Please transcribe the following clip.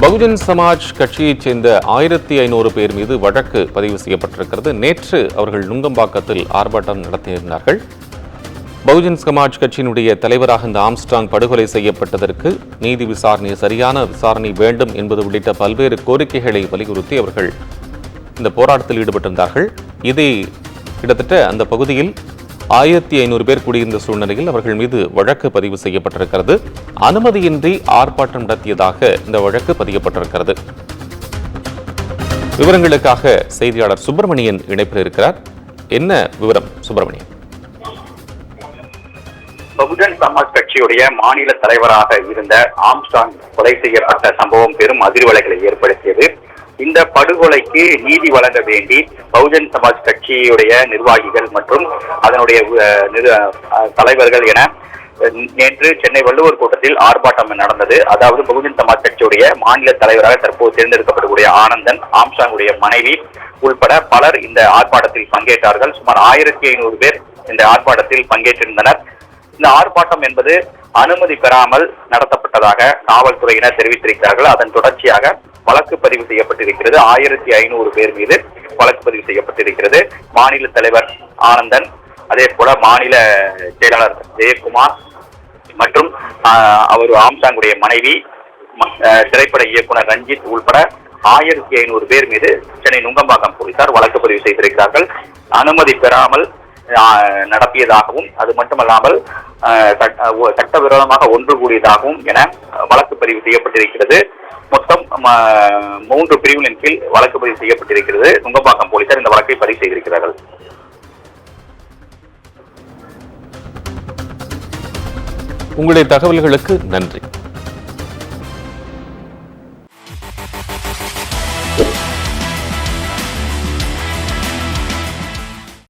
பகுஜன் சமாஜ் கட்சியைச் சேர்ந்த 1500 பேர் மீது வழக்கு பதிவு செய்யப்பட்டிருக்கிறது. நேற்று அவர்கள் நுங்கம்பாக்கத்தில் ஆர்ப்பாட்டம் நடத்தியிருந்தார்கள். பகுஜன் சமாஜ் கட்சியினுடைய தலைவராக இந்த ஆம்ஸ்ட்ராங் படுகொலை செய்யப்பட்டதற்கு நீதி விசாரணை, சரியான விசாரணை வேண்டும் என்பது உள்ளிட்ட பல்வேறு கோரிக்கைகளை வலியுறுத்தி அவர்கள் இந்த போராட்டத்தில் ஈடுபட்டிருந்தார்கள். இதை கிட்டத்தட்ட அந்த பகுதியில் 1500 பேர் கூடியிருந்த சூழ்நிலையில் அவர்கள் மீது வழக்கு பதிவு செய்யப்பட்டிருக்கிறது. அனுமதியின்றி ஆர்ப்பாட்டம் நடத்தியதாக இந்த வழக்கு பதியப்பட்டிருக்கிறது. விவரங்களுக்காக செய்தியாளர் சுப்பிரமணியன் இணைப்பில் இருக்கிறார். என்ன விவரம் சுப்பிரமணியன்? பகுஜன் சமாஜ் கட்சியுடைய மாநில தலைவராக இருந்த ஆம்ஸ்ட்ராங் கொலை செய்யப்பட்ட சம்பவம் பெரும் அதிர்வலைகளை ஏற்படுத்தியது. இந்த படுகொலைக்கு நீதி வழங்க வேண்டி பகுஜன் சமாஜ் கட்சியுடைய நிர்வாகிகள் மற்றும் அதனுடைய தலைவர்கள் என நேற்று சென்னை வள்ளுவர் கூட்டத்தில் ஆர்ப்பாட்டம் நடந்தது. அதாவது பகுஜன் சமாஜ் கட்சியுடைய மாநில தலைவராக தற்போது தேர்ந்தெடுக்கப்படக்கூடிய ஆனந்தன், ஆம்ஸ்ட்ராங்குடைய மனைவி உள்பட பலர் இந்த ஆர்ப்பாட்டத்தில் பங்கேற்றார்கள். சுமார் 1500 பேர் இந்த ஆர்ப்பாட்டத்தில் பங்கேற்றிருந்தனர். இந்த ஆர்ப்பாட்டம் என்பது அனுமதி பெறாமல் நடத்தப்பட்டதாக காவல்துறையினர் தெரிவித்திருக்கிறார்கள். அதன் தொடர்ச்சியாக வழக்கு பதிவு செய்யப்பட்டிருக்கிறது. 1500 பேர் மீது வழக்கு பதிவு செய்யப்பட்டிருக்கிறது. மாநில தலைவர் ஆனந்தன், அதே போல மாநில செயலாளர் ஜெயக்குமார் மற்றும் அவர் ஆம்ஸ்ட்ராங்குடைய மனைவி, திரைப்பட இயக்குனர் ரஞ்சித் உள்பட 1500 பேர் மீது சென்னை நுங்கம்பாக்கம் போலீசார் வழக்கு பதிவு செய்திருக்கிறார்கள். அனுமதி பெறாமல் நடத்தியதாகவும் அது மட்டுமல்லாமல் சட்டவிரோதமாக ஒன்று கூடியதாகவும் என வழக்கு பதிவு செய்யப்பட்டிருக்கிறது. மொத்தம் 3 பிரிவுகளின் கீழ் வழக்கு பதிவு செய்யப்பட்டிருக்கிறது. நுங்கம்பாக்கம் போலீசார் இந்த வழக்கை பதிவு செய்திருக்கிறார்கள். உங்களுடைய தகவல்களுக்கு நன்றி.